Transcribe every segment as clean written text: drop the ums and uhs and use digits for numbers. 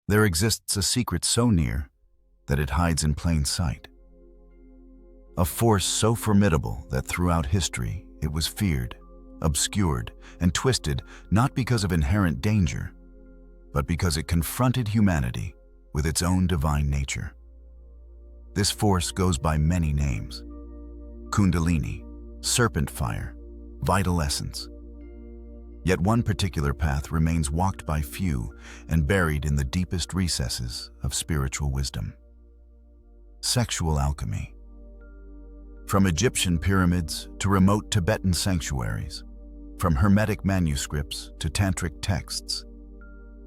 There exists a secret so near that it hides in plain sight. A force so formidable that throughout history it was feared, obscured, and twisted not because of inherent danger, but because it confronted humanity with its own divine nature. This force goes by many names: Kundalini, serpent fire, vital essence. Yet one particular path remains walked by few and buried in the deepest recesses of spiritual wisdom: sexual alchemy. From Egyptian pyramids to remote Tibetan sanctuaries, from Hermetic manuscripts to Tantric texts,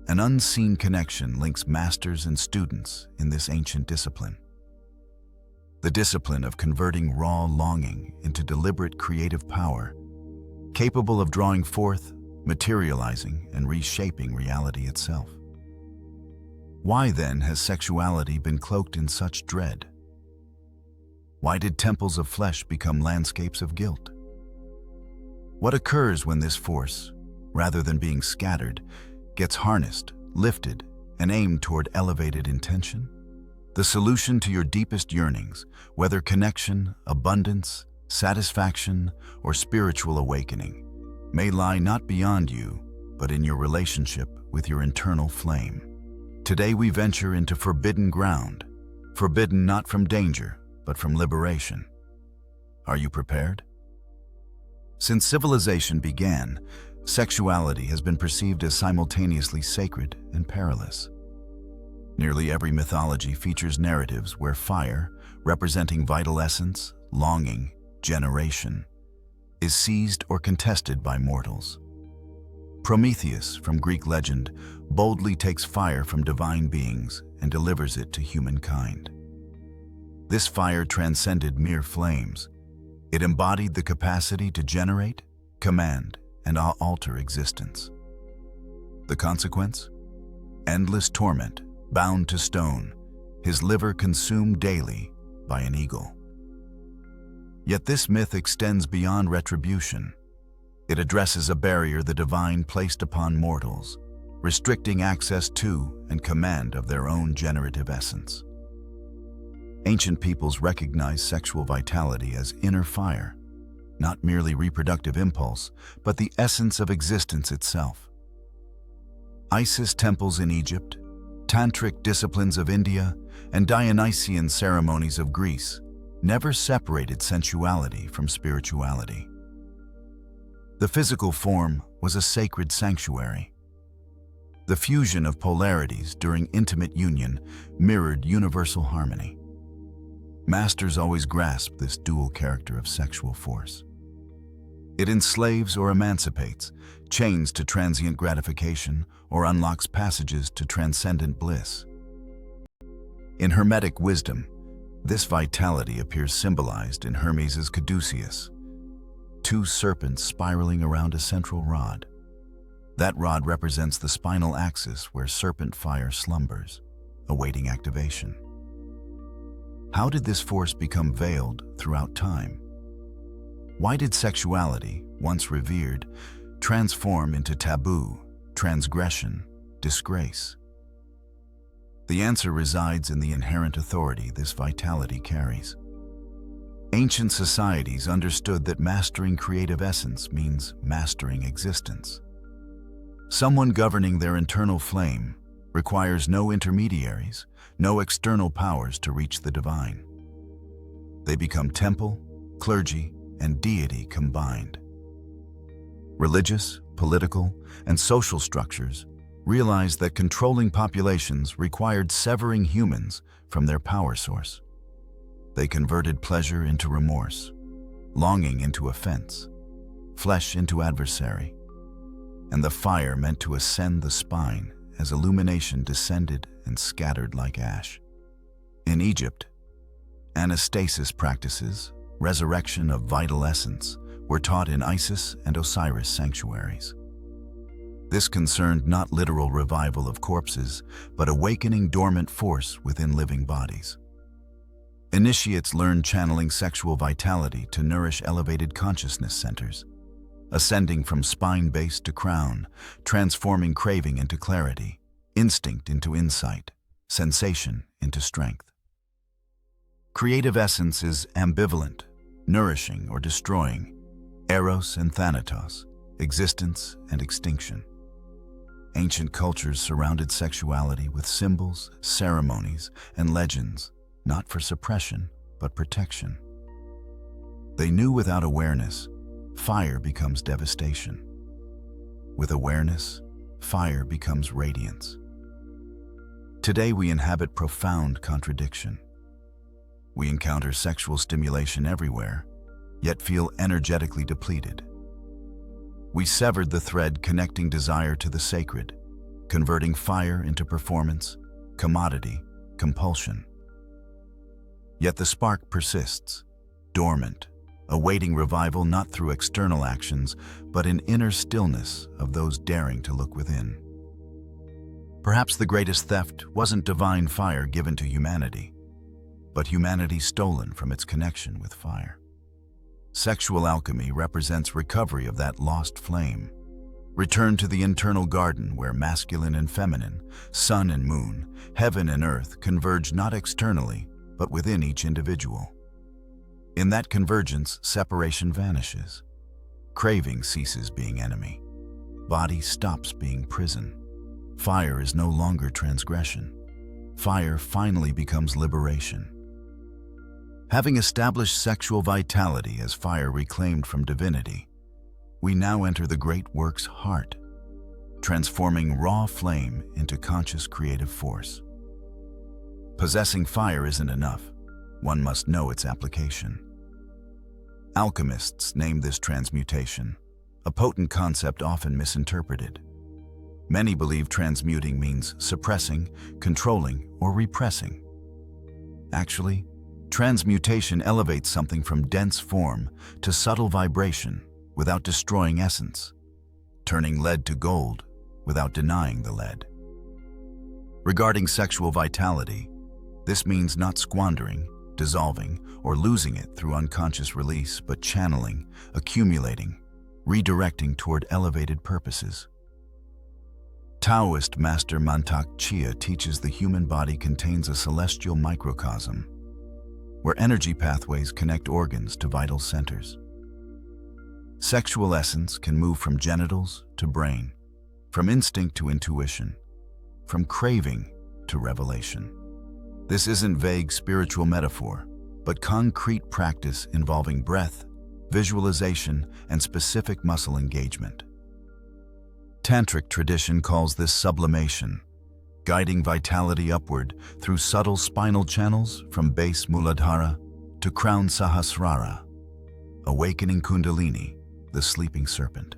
an unseen connection links masters and students in this ancient discipline. The discipline of converting raw longing into deliberate creative power, capable of drawing forth, materializing, and reshaping reality itself. Why then has sexuality been cloaked in such dread? Why did temples of flesh become landscapes of guilt? What occurs when this force, rather than being scattered, gets harnessed, lifted, and aimed toward elevated intention? The solution to your deepest yearnings, whether connection, abundance, satisfaction, or spiritual awakening, may lie not beyond you, but in your relationship with your internal flame. Today we venture into forbidden ground, forbidden not from danger, but from liberation. Are you prepared? Since civilization began, sexuality has been perceived as simultaneously sacred and perilous. Nearly every mythology features narratives where fire, representing vital essence, longing, generation, is seized or contested by mortals. Prometheus, from Greek legend, boldly takes fire from divine beings and delivers it to humankind. This fire transcended mere flames. It embodied the capacity to generate, command, and alter existence. The consequence? Endless torment, bound to stone, his liver consumed daily by an eagle. Yet this myth extends beyond retribution. It addresses a barrier the divine placed upon mortals, restricting access to and command of their own generative essence. Ancient peoples recognized sexual vitality as inner fire, not merely reproductive impulse, but the essence of existence itself. Isis temples in Egypt, tantric disciplines of India, and Dionysian ceremonies of Greece never separated sensuality from spirituality. The physical form was a sacred sanctuary. The fusion of polarities during intimate union mirrored universal harmony. Masters always grasp this dual character of sexual force. It enslaves or emancipates, chains to transient gratification, or unlocks passages to transcendent bliss. In Hermetic wisdom, this vitality appears symbolized in Hermes' caduceus, two serpents spiraling around a central rod. That rod represents the spinal axis where serpent fire slumbers, awaiting activation. How did this force become veiled throughout time? Why did sexuality, once revered, transform into taboo, transgression, disgrace? The answer resides in the inherent authority this vitality carries. Ancient societies understood that mastering creative essence means mastering existence. Someone governing their internal flame requires no intermediaries, no external powers to reach the divine. They become temple, clergy, and deity combined. Religious, political, and social structures realized that controlling populations required severing humans from their power source. They converted pleasure into remorse, longing into offense, flesh into adversary, and the fire meant to ascend the spine as illumination descended and scattered like ash. In Egypt, anastasis practices, resurrection of vital essence, were taught in Isis and Osiris sanctuaries. This concerned not literal revival of corpses, but awakening dormant force within living bodies. Initiates learned channeling sexual vitality to nourish elevated consciousness centers, ascending from spine base to crown, transforming craving into clarity, instinct into insight, sensation into strength. Creative essence is ambivalent, nourishing or destroying, eros and thanatos, existence and extinction. Ancient cultures surrounded sexuality with symbols, ceremonies, and legends, not for suppression, but protection. They knew without awareness, fire becomes devastation. With awareness, fire becomes radiance. Today we inhabit profound contradiction. We encounter sexual stimulation everywhere, yet feel energetically depleted. We severed the thread connecting desire to the sacred, converting fire into performance, commodity, compulsion. Yet the spark persists, dormant, awaiting revival not through external actions, but in inner stillness of those daring to look within. Perhaps the greatest theft wasn't divine fire given to humanity, but humanity stolen from its connection with fire. Sexual alchemy represents recovery of that lost flame, return to the internal garden where masculine and feminine, sun and moon, heaven and earth converge not externally, but within each individual. In that convergence, separation vanishes. Craving ceases being enemy. Body stops being prison. Fire is no longer transgression. Fire finally becomes liberation. Having established sexual vitality as fire reclaimed from divinity, we now enter the great work's heart, transforming raw flame into conscious creative force. Possessing fire isn't enough. One must know its application. Alchemists name this transmutation, a potent concept often misinterpreted. Many believe transmuting means suppressing, controlling, or repressing. Actually, transmutation elevates something from dense form to subtle vibration without destroying essence, turning lead to gold without denying the lead. Regarding sexual vitality, this means not squandering, dissolving, or losing it through unconscious release, but channeling, accumulating, redirecting toward elevated purposes. Taoist master Mantak Chia teaches the human body contains a celestial microcosm, where energy pathways connect organs to vital centers. Sexual essence can move from genitals to brain, from instinct to intuition, from craving to revelation. This isn't vague spiritual metaphor, but concrete practice involving breath, visualization, and specific muscle engagement. Tantric tradition calls this sublimation, guiding vitality upward through subtle spinal channels from base Muladhara to crown Sahasrara, awakening Kundalini, the sleeping serpent.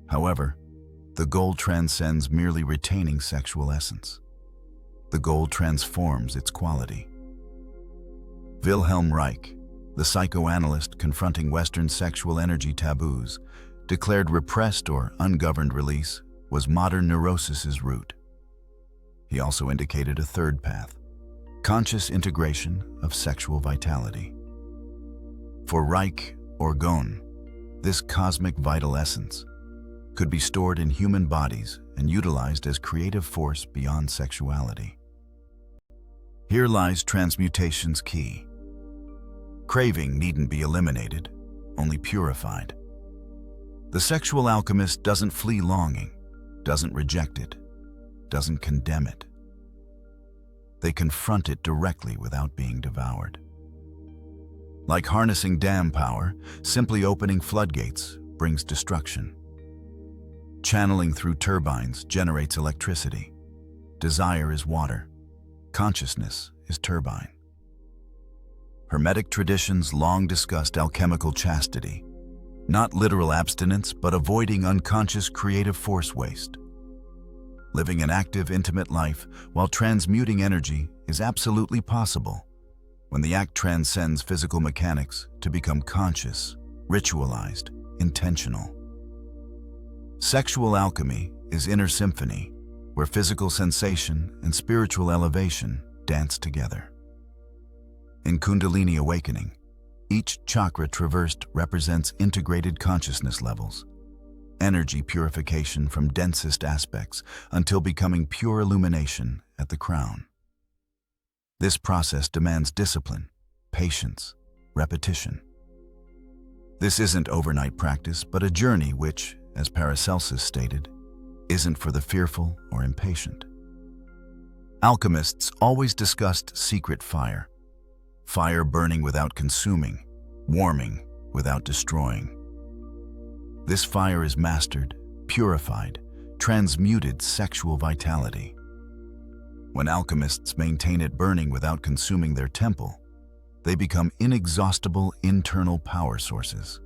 However, the goal transcends merely retaining sexual essence. The goal transforms its quality. Wilhelm Reich, the psychoanalyst confronting Western sexual energy taboos, declared repressed or ungoverned release was modern neurosis's root. He also indicated a third path, conscious integration of sexual vitality. For Reich or Gon, this cosmic vital essence could be stored in human bodies and utilized as creative force beyond sexuality. Here lies transmutation's key. Craving needn't be eliminated, only purified. The sexual alchemist doesn't flee longing, doesn't reject it, doesn't condemn it. They confront it directly without being devoured. Like harnessing dam power, simply opening floodgates brings destruction. Channeling through turbines generates electricity. Desire is water. Consciousness is turbine. Hermetic traditions long discussed alchemical chastity, not literal abstinence, but avoiding unconscious creative force waste. Living an active, intimate life while transmuting energy is absolutely possible when the act transcends physical mechanics to become conscious, ritualized, intentional. Sexual alchemy is inner symphony, where physical sensation and spiritual elevation dance together. In Kundalini awakening, each chakra traversed represents integrated consciousness levels, energy purification from densest aspects until becoming pure illumination at the crown. This process demands discipline, patience, repetition. This isn't overnight practice, but a journey which, as Paracelsus stated, isn't for the fearful or impatient. Alchemists always discussed secret fire, fire burning without consuming, warming without destroying. This fire is mastered, purified, transmuted sexual vitality. When alchemists maintain it burning without consuming their temple, they become inexhaustible internal power sources.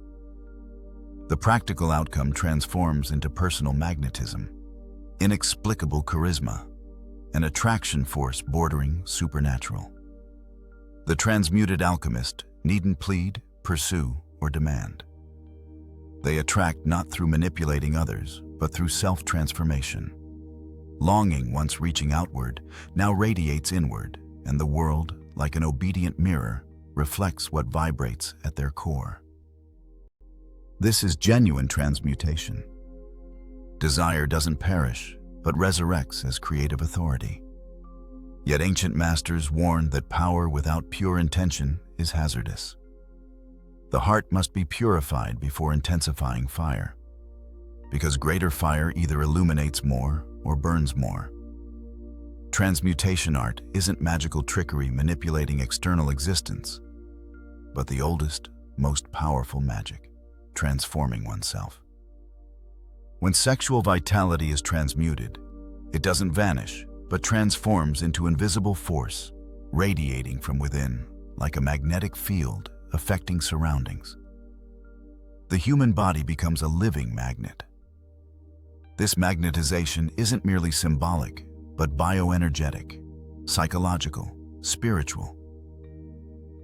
The practical outcome transforms into personal magnetism, inexplicable charisma, an attraction force bordering supernatural. The transmuted alchemist needn't plead, pursue, or demand. They attract not through manipulating others, but through self-transformation. Longing, once reaching outward, now radiates inward, and the world, like an obedient mirror, reflects what vibrates at their core. This is genuine transmutation. Desire doesn't perish, but resurrects as creative authority. Yet ancient masters warned that power without pure intention is hazardous. The heart must be purified before intensifying fire, because greater fire either illuminates more or burns more. Transmutation art isn't magical trickery manipulating external existence, but the oldest, most powerful magic, transforming oneself. When sexual vitality is transmuted, it doesn't vanish, but transforms into invisible force, radiating from within like a magnetic field affecting surroundings. The human body becomes a living magnet. This magnetization isn't merely symbolic, but bioenergetic, psychological, spiritual.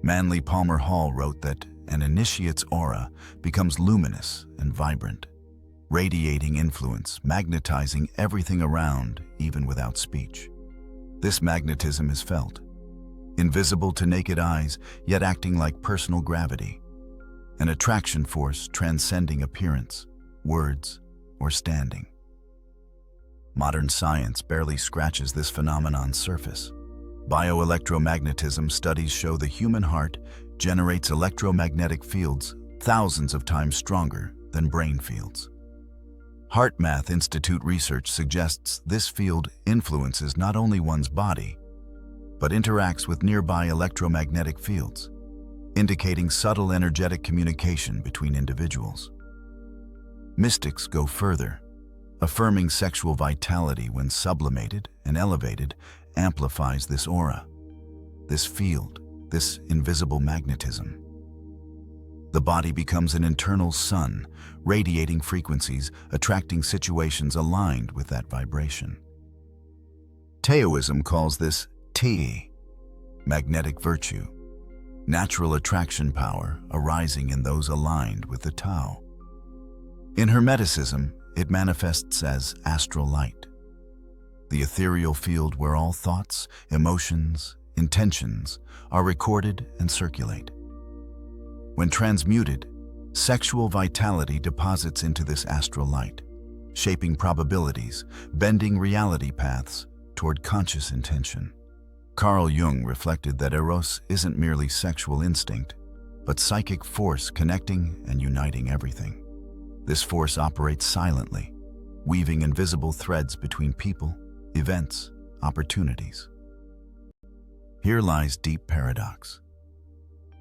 Manly Palmer Hall wrote that an initiate's aura becomes luminous and vibrant, radiating influence, magnetizing everything around, even without speech. This magnetism is felt, invisible to naked eyes, yet acting like personal gravity, an attraction force transcending appearance, words, or standing. Modern science barely scratches this phenomenon's surface. Bioelectromagnetism studies show the human heart generates electromagnetic fields thousands of times stronger than brain fields. HeartMath Institute research suggests this field influences not only one's body, but interacts with nearby electromagnetic fields, indicating subtle energetic communication between individuals. Mystics go further, affirming sexual vitality when sublimated and elevated amplifies this aura, this field, this invisible magnetism. The body becomes an internal sun, radiating frequencies, attracting situations aligned with that vibration. Taoism calls this Ti, magnetic virtue, natural attraction power arising in those aligned with the Tao. In Hermeticism, it manifests as astral light, the ethereal field where all thoughts, emotions, intentions are recorded and circulate. When transmuted, sexual vitality deposits into this astral light, shaping probabilities, bending reality paths toward conscious intention. Carl Jung reflected that eros isn't merely sexual instinct, but psychic force connecting and uniting everything. This force operates silently, weaving invisible threads between people, events, opportunities. Here lies deep paradox.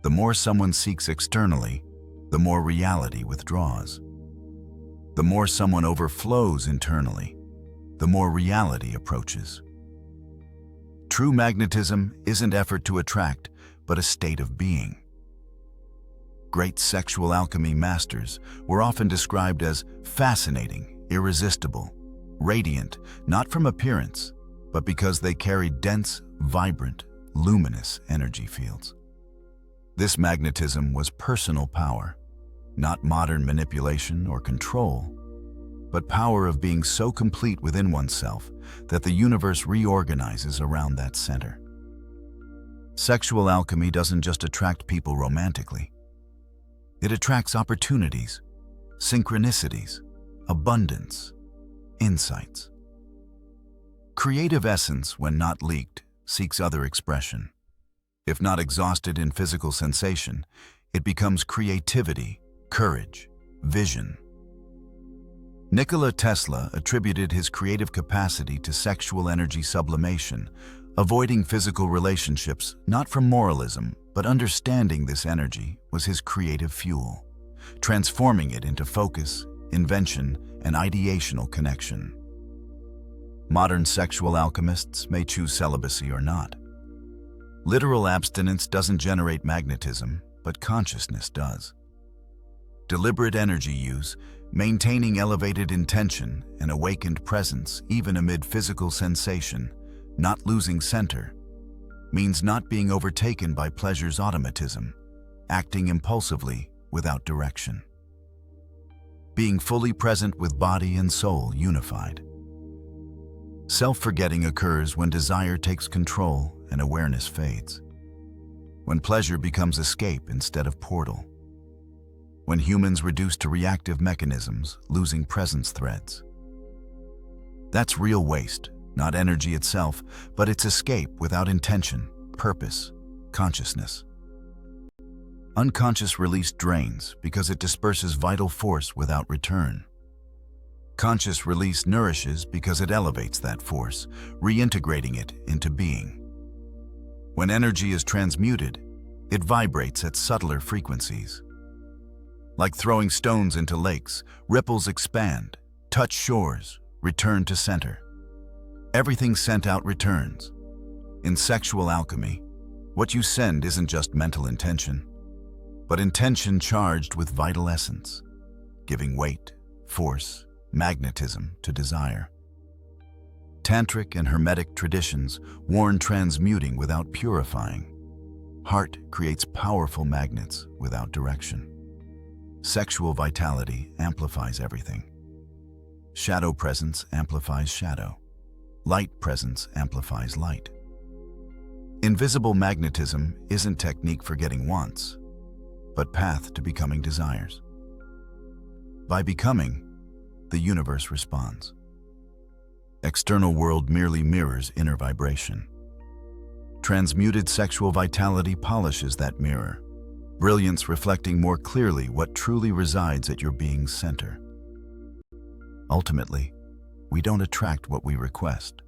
The more someone seeks externally, the more reality withdraws. The more someone overflows internally, the more reality approaches. True magnetism isn't effort to attract, but a state of being. Great sexual alchemy masters were often described as fascinating, irresistible, radiant, not from appearance, but because they carried dense, vibrant, luminous energy fields. This magnetism was personal power, not modern manipulation or control, but power of being so complete within oneself that the universe reorganizes around that center. Sexual alchemy doesn't just attract people romantically. It attracts opportunities, synchronicities, abundance, insights. Creative essence, when not leaked, seeks other expression. If not exhausted in physical sensation, it becomes creativity, courage, vision. Nikola Tesla attributed his creative capacity to sexual energy sublimation, avoiding physical relationships not from moralism, but understanding this energy was his creative fuel, transforming it into focus, invention, and ideational connection. Modern sexual alchemists may choose celibacy or not. Literal abstinence doesn't generate magnetism, but consciousness does. Deliberate energy use, maintaining elevated intention and awakened presence even amid physical sensation, not losing center, means not being overtaken by pleasure's automatism, acting impulsively without direction. Being fully present with body and soul unified. Self-forgetting occurs when desire takes control and awareness fades. When pleasure becomes escape instead of portal. When humans reduce to reactive mechanisms, losing presence threads. That's real waste, not energy itself, but its escape without intention, purpose, consciousness. Unconscious release drains because it disperses vital force without return. Conscious release nourishes because it elevates that force, reintegrating it into being. When energy is transmuted, it vibrates at subtler frequencies. Like throwing stones into lakes, ripples expand, touch shores, return to center. Everything sent out returns. In sexual alchemy, what you send isn't just mental intention, but intention charged with vital essence, giving weight, force, magnetism to desire. Tantric and Hermetic traditions warn transmuting without purifying. Heart creates powerful magnets without direction. Sexual vitality amplifies everything. Shadow presence amplifies shadow. Light presence amplifies light. Invisible magnetism isn't technique for getting wants, but path to becoming desires. By becoming, the universe responds. External world merely mirrors inner vibration. Transmuted sexual vitality polishes that mirror, brilliance reflecting more clearly what truly resides at your being's center. Ultimately, we don't attract what we request.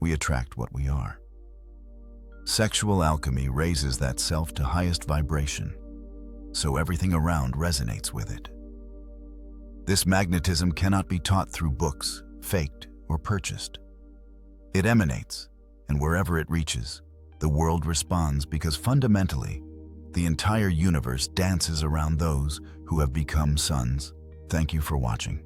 We attract what we are. Sexual alchemy raises that self to highest vibration, so everything around resonates with it. This magnetism cannot be taught through books, faked or purchased. It emanates, and wherever it reaches, the world responds because fundamentally, the entire universe dances around those who have become sons. Thank you for watching.